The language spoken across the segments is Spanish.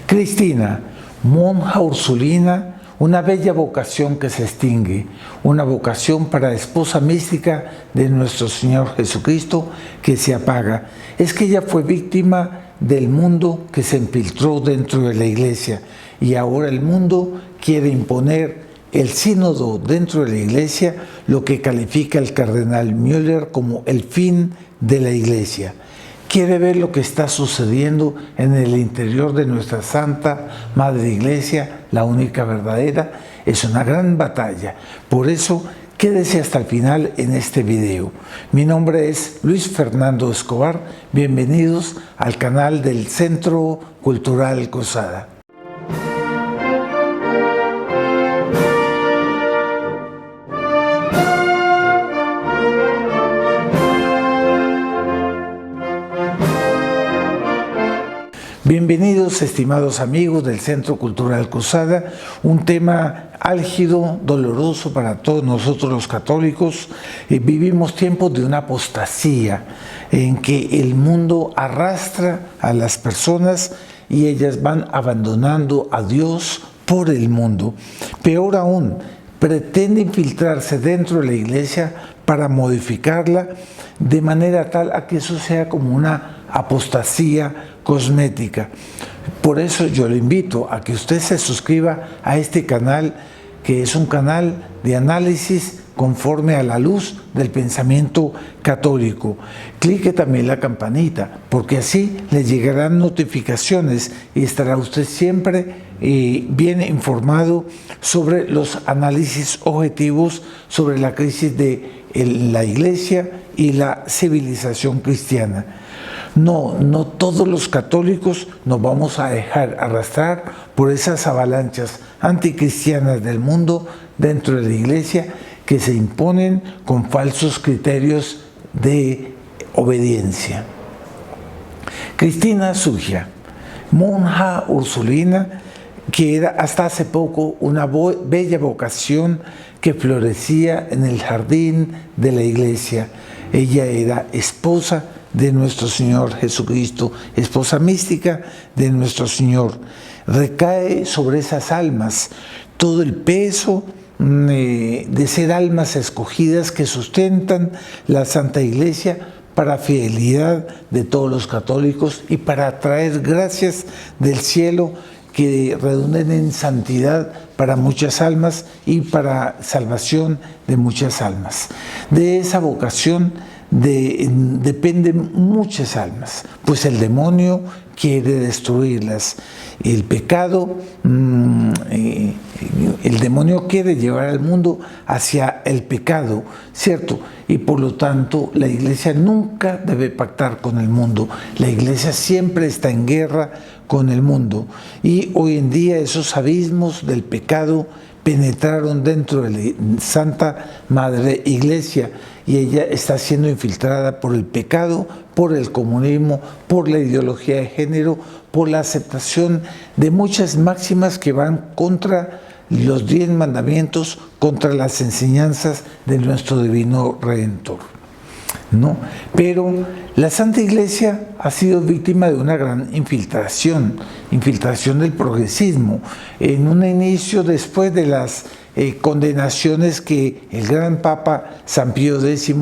Cristina, monja ursulina, una bella vocación que se extingue, una vocación para esposa mística de nuestro Señor Jesucristo que se apaga. Es que ella fue víctima del mundo que se infiltró dentro de la Iglesia y ahora el mundo quiere imponer el sínodo dentro de la Iglesia, lo que califica el cardenal Müller como el fin de la Iglesia. Quiere ver lo que está sucediendo en el interior de nuestra Santa Madre Iglesia, la única verdadera. Es una gran batalla. Por eso, quédese hasta el final en este video. Mi nombre es Luis Fernando Escobar. Bienvenidos al canal del Centro Cultural Cruzada. Bienvenidos, estimados amigos del Centro Cultural Cruzada, un tema álgido, doloroso para todos nosotros los católicos. Vivimos tiempos de una apostasía en que el mundo arrastra a las personas y ellas van abandonando a Dios por el mundo. Peor aún, pretende infiltrarse dentro de la Iglesia para modificarla de manera tal a que eso sea como una apostasía cosmética. Por eso yo le invito a que usted se suscriba a este canal, que es un canal de análisis conforme a la luz del pensamiento católico. Clique también la campanita, porque así le llegarán notificaciones y estará usted siempre bien informado sobre los análisis objetivos sobre la crisis de la Iglesia y la civilización cristiana. No todos los católicos nos vamos a dejar arrastrar por esas avalanchas anticristianas del mundo dentro de la Iglesia que se imponen con falsos criterios de obediencia. Cristina Zugia, monja ursulina, que era hasta hace poco una bella vocación que florecía en el jardín de la Iglesia. Ella era esposa de nuestro Señor Jesucristo, esposa mística de nuestro Señor. Recae sobre esas almas todo el peso de ser almas escogidas que sustentan la Santa Iglesia para fidelidad de todos los católicos y para traer gracias del cielo que redunden en santidad para muchas almas y para salvación de muchas almas. De esa vocación dependen muchas almas, pues el demonio quiere destruirlas. El pecado, el demonio quiere llevar al mundo hacia el pecado, ¿cierto? Y por lo tanto la Iglesia nunca debe pactar con el mundo. La Iglesia siempre está en guerra con el mundo. Y hoy en día esos abismos del pecado penetraron dentro de la Santa Madre Iglesia y ella está siendo infiltrada por el pecado, por el comunismo, por la ideología de género, por la aceptación de muchas máximas que van contra los 10 mandamientos, contra las enseñanzas de nuestro divino Redentor. ¿No? Pero la Santa Iglesia ha sido víctima de una gran infiltración del progresismo. En un inicio, después de las condenaciones que el gran Papa San Pío X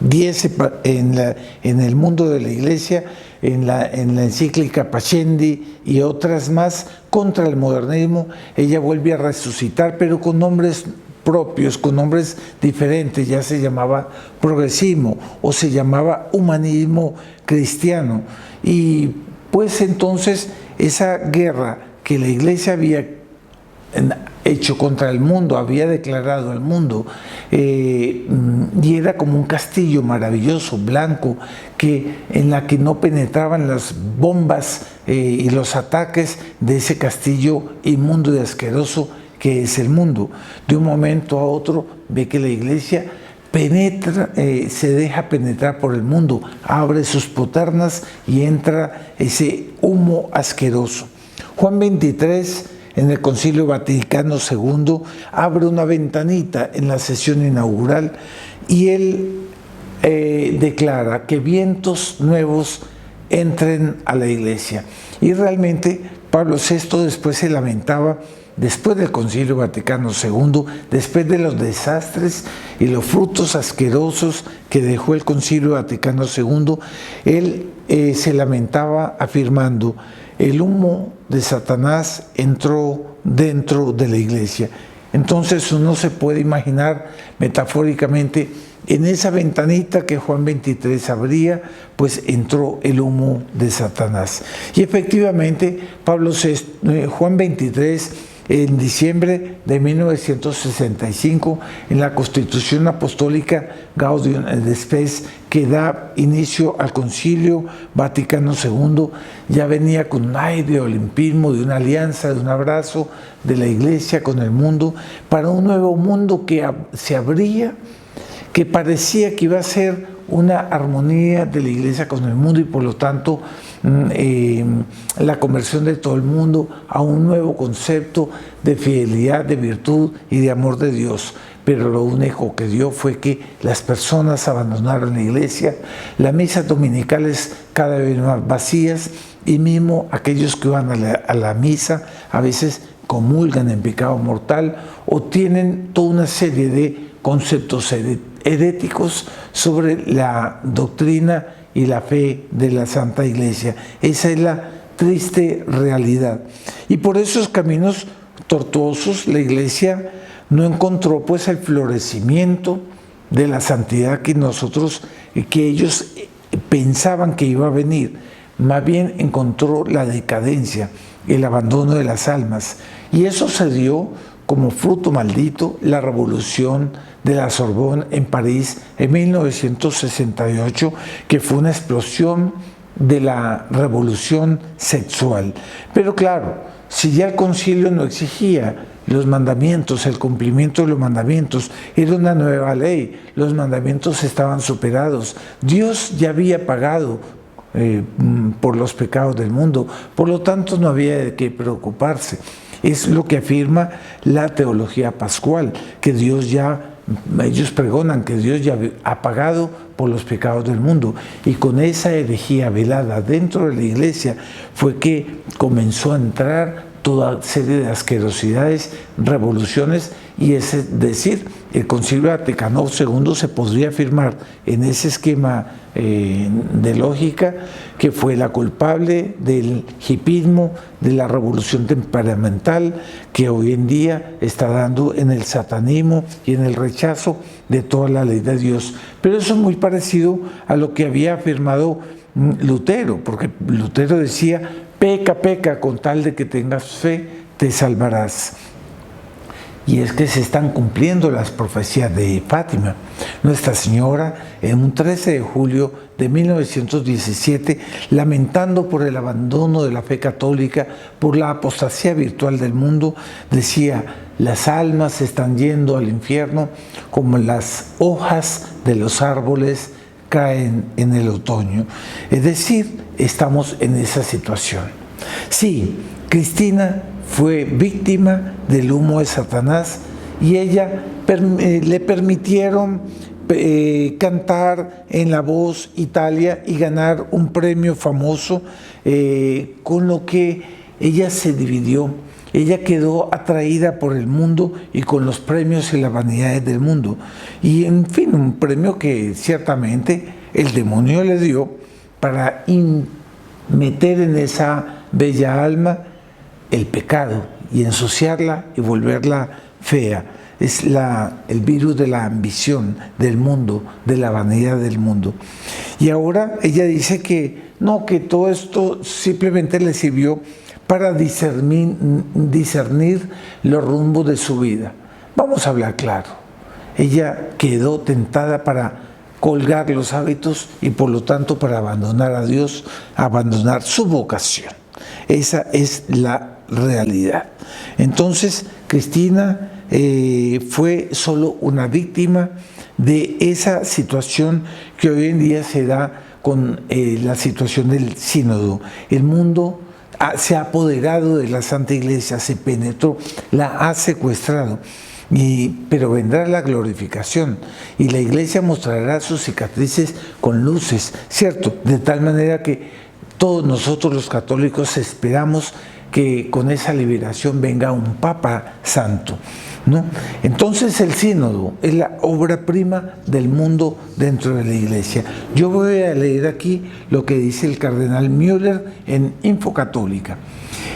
diese en el mundo de la Iglesia, en la encíclica Pascendi y otras más contra el modernismo, ella vuelve a resucitar, pero con nombres propios, con nombres diferentes. Ya se llamaba progresismo o se llamaba humanismo cristiano. Y pues entonces esa guerra que la Iglesia había hecho contra el mundo, había declarado al mundo, y era como un castillo maravilloso, blanco, en la que no penetraban las bombas y los ataques de ese castillo inmundo y asqueroso que es el mundo. De un momento a otro ve que la Iglesia penetra, se deja penetrar por el mundo, abre sus poternas y entra ese humo asqueroso. Juan 23, en el Concilio Vaticano II, abre una ventanita en la sesión inaugural y él declara que vientos nuevos entren a la iglesia. Y realmente Pablo VI después se lamentaba, después del Concilio Vaticano II, después de los desastres y los frutos asquerosos que dejó el Concilio Vaticano II, él se lamentaba afirmando: el humo de Satanás entró dentro de la iglesia. Entonces uno se puede imaginar metafóricamente, en esa ventanita que Juan 23 abría, pues entró el humo de Satanás. Y efectivamente, Juan 23, en diciembre de 1965, en la Constitución Apostólica Gaudium et Spes, que da inicio al Concilio Vaticano II, ya venía con un aire de olimpismo, de una alianza, de un abrazo de la Iglesia con el mundo, para un nuevo mundo que se abría, que parecía que iba a ser una armonía de la Iglesia con el mundo y por lo tanto la conversión de todo el mundo a un nuevo concepto de fidelidad, de virtud y de amor de Dios. Pero lo único que dio fue que las personas abandonaron la iglesia, las misas dominicales cada vez más vacías y mismo aquellos que van a la misa a veces comulgan en pecado mortal o tienen toda una serie de conceptos heréticos sobre la doctrina y la fe de la Santa Iglesia. Esa es la triste realidad. Y por esos caminos tortuosos la Iglesia no encontró pues el florecimiento de la santidad que ellos pensaban que iba a venir. Más bien encontró la decadencia, el abandono de las almas. Y eso se dio como fruto maldito la revolución de la Sorbonne en París en 1968, que fue una explosión de la revolución sexual. Pero claro, si ya el concilio no exigía los mandamientos, el cumplimiento de los mandamientos, era una nueva ley, los mandamientos estaban superados, Dios ya había pagado por los pecados del mundo, por lo tanto no había de qué preocuparse. Es lo que afirma la teología pascual, que ellos pregonan que Dios ya ha pagado por los pecados del mundo. Y con esa herejía velada dentro de la iglesia fue que comenzó a entrar toda serie de asquerosidades, revoluciones, y es decir, el Concilio Vaticano II se podría afirmar en ese esquema de lógica que fue la culpable del hipismo, de la revolución temperamental que hoy en día está dando en el satanismo y en el rechazo de toda la ley de Dios. Pero eso es muy parecido a lo que había afirmado Lutero, porque Lutero decía: peca, peca, con tal de que tengas fe, te salvarás. Y es que se están cumpliendo las profecías de Fátima. Nuestra Señora, en un 13 de julio de 1917, lamentando por el abandono de la fe católica, por la apostasía virtual del mundo, decía: las almas se están yendo al infierno como las hojas de los árboles caen en el otoño. Es decir, estamos en esa situación. Sí, Cristina fue víctima del humo de Satanás y ella le permitieron cantar en La Voz Italia y ganar un premio famoso, con lo que ella se dividió. Ella quedó atraída por el mundo y con los premios y las vanidades del mundo. Y en fin, un premio que ciertamente el demonio le dio para meter en esa bella alma el pecado y ensuciarla y volverla fea. Es el virus de la ambición del mundo, de la vanidad del mundo. Y ahora ella dice que no, que todo esto simplemente le sirvió para discernir los rumbos de su vida. Vamos a hablar claro. Ella quedó tentada para colgar los hábitos y por lo tanto para abandonar a Dios, abandonar su vocación. Esa es la realidad. Entonces, Cristina fue solo una víctima de esa situación que hoy en día se da con la situación del sínodo. El mundo se ha apoderado de la Santa Iglesia, se penetró, la ha secuestrado. Pero vendrá la glorificación y la iglesia mostrará sus cicatrices con luces, ¿cierto? De tal manera que Todos nosotros los católicos esperamos que con esa liberación venga un Papa Santo, ¿no? Entonces el sínodo es la obra prima del mundo dentro de la Iglesia. Yo voy a leer aquí lo que dice el cardenal Müller en Infocatólica.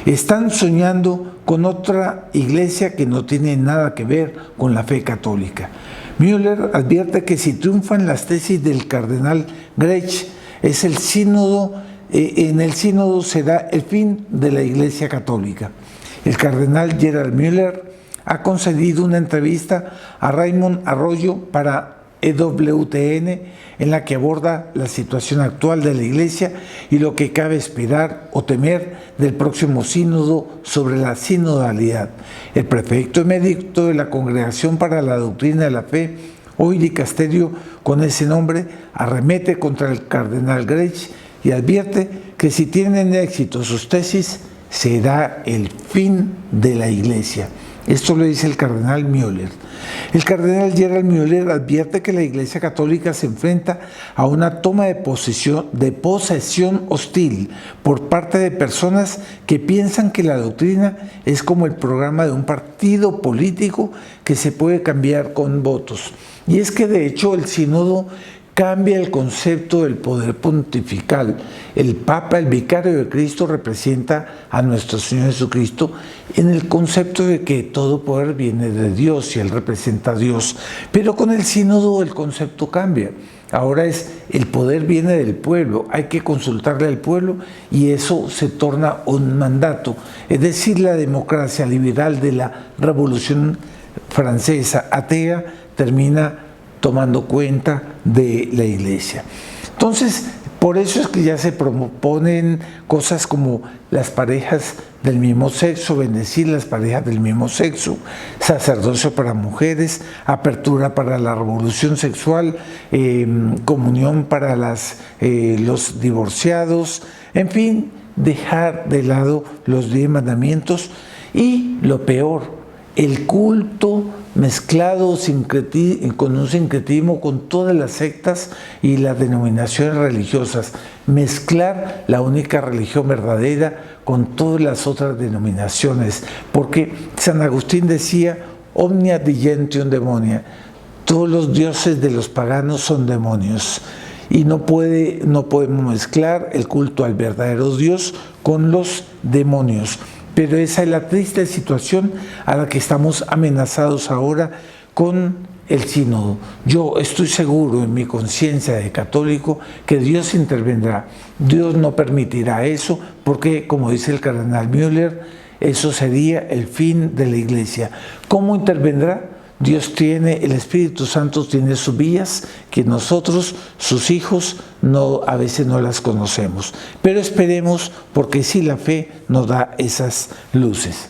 Están soñando con otra iglesia que no tiene nada que ver con la fe católica. Müller advierte que si triunfan las tesis del cardenal Grech, es el sínodo, en el sínodo será el fin de la Iglesia católica. El cardenal Gerald Müller ha concedido una entrevista a Raymond Arroyo para EWTN en la que aborda la situación actual de la Iglesia y lo que cabe esperar o temer del próximo sínodo sobre la sinodalidad. El prefecto emérito de la Congregación para la Doctrina de la Fe, hoy dicasterio con ese nombre, arremete contra el cardenal Grech y advierte que si tienen éxito sus tesis, será el fin de la Iglesia. Esto lo dice el cardenal Müller. El cardenal Gerald Müller advierte que la Iglesia Católica se enfrenta a una toma de posesión hostil por parte de personas que piensan que la doctrina es como el programa de un partido político que se puede cambiar con votos. Y es que de hecho el sínodo cambia el concepto del poder pontifical. El Papa, el vicario de Cristo, representa a nuestro Señor Jesucristo en el concepto de que todo poder viene de Dios y Él representa a Dios. Pero con el sínodo el concepto cambia. Ahora es el poder viene del pueblo, hay que consultarle al pueblo y eso se torna un mandato. Es decir, la democracia liberal de la Revolución Francesa atea termina tomando cuenta de la Iglesia. Entonces, por eso es que ya se proponen cosas como las parejas del mismo sexo, bendecir las parejas del mismo sexo, sacerdocio para mujeres, apertura para la revolución sexual, comunión para los divorciados, en fin, dejar de lado los 10 mandamientos y lo peor, el culto mezclado con un sincretismo con todas las sectas y las denominaciones religiosas, mezclar la única religión verdadera con todas las otras denominaciones, porque San Agustín decía, omnia digentium demonia, todos los dioses de los paganos son demonios, y no podemos mezclar el culto al verdadero Dios con los demonios. Pero esa es la triste situación a la que estamos amenazados ahora con el sínodo. Yo estoy seguro en mi conciencia de católico que Dios intervendrá. Dios no permitirá eso porque, como dice el cardenal Müller, eso sería el fin de la Iglesia. ¿Cómo intervendrá? Dios tiene, el Espíritu Santo tiene sus vías que nosotros, sus hijos, a veces no las conocemos. Pero esperemos porque sí la fe nos da esas luces.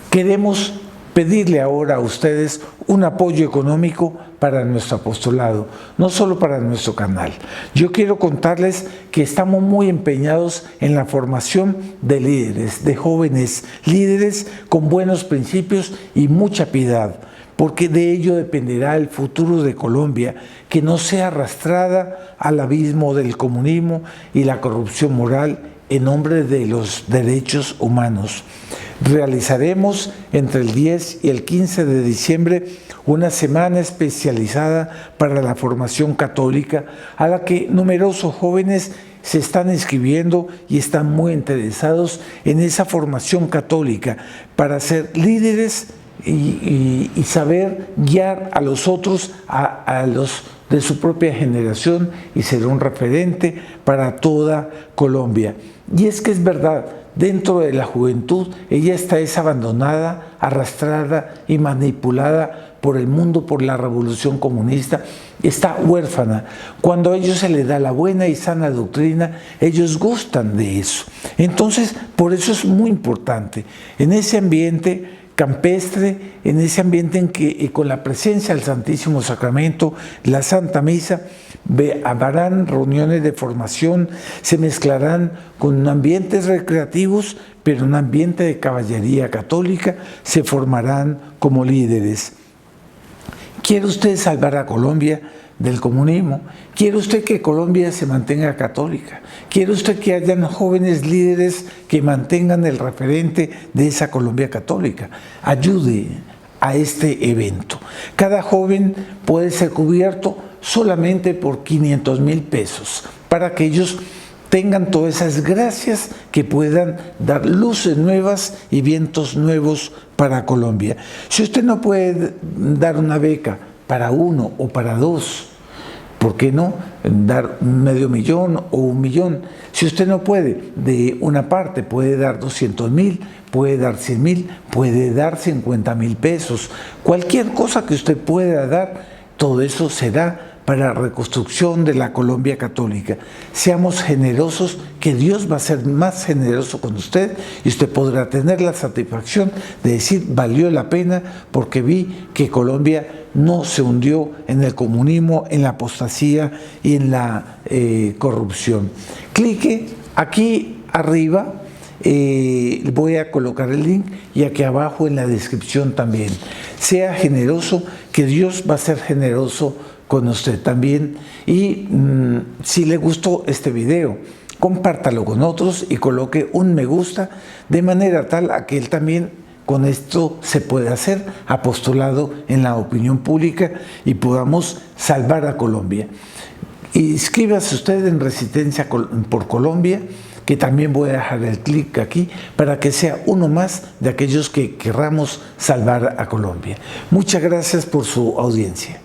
Queremos pedirle ahora a ustedes un apoyo económico para nuestro apostolado, no solo para nuestro canal. Yo quiero contarles que estamos muy empeñados en la formación de líderes, de jóvenes líderes con buenos principios y mucha piedad, porque de ello dependerá el futuro de Colombia, que no sea arrastrada al abismo del comunismo y la corrupción moral en nombre de los derechos humanos. Realizaremos entre el 10 y el 15 de diciembre una semana especializada para la formación católica, a la que numerosos jóvenes se están inscribiendo y están muy interesados en esa formación católica para ser líderes y saber guiar a los otros, a los de su propia generación y ser un referente para toda Colombia. Y es que es verdad, dentro de la juventud ella está abandonada, arrastrada y manipulada por el mundo, por la revolución comunista, está huérfana. Cuando a ellos se les da la buena y sana doctrina, ellos gustan de eso. Entonces, por eso es muy importante, en ese ambiente campestre, en ese ambiente en que con la presencia del Santísimo Sacramento, la Santa Misa, habrán reuniones de formación, se mezclarán con ambientes recreativos, pero en un ambiente de caballería católica se formarán como líderes. ¿Quiere usted salvar a Colombia? del comunismo. ¿Quiere usted que Colombia se mantenga católica? ¿Quiere usted que hayan jóvenes líderes que mantengan el referente de esa Colombia católica? Ayude a este evento. Cada joven puede ser cubierto solamente por 500,000 pesos para que ellos tengan todas esas gracias que puedan dar luces nuevas y vientos nuevos para Colombia. Si usted no puede dar una beca para uno o para dos, ¿por qué no dar $500,000 o $1,000,000? Si usted no puede de una parte, puede dar 200,000, puede dar 100,000, puede dar 50,000 pesos. Cualquier cosa que usted pueda dar, todo eso será para la reconstrucción de la Colombia católica. Seamos generosos, que Dios va a ser más generoso con usted y usted podrá tener la satisfacción de decir, valió la pena porque vi que Colombia no se hundió en el comunismo, en la apostasía y en la corrupción. Clique aquí arriba, voy a colocar el link y aquí abajo en la descripción también. Sea generoso, que Dios va a ser generoso con usted también. Y si le gustó este video, compártalo con otros y coloque un me gusta de manera tal a que él también con esto se pueda hacer apostolado en la opinión pública y podamos salvar a Colombia. Inscríbase usted en Resistencia por Colombia, que también voy a dejar el clic aquí para que sea uno más de aquellos que querramos salvar a Colombia. Muchas gracias por su audiencia.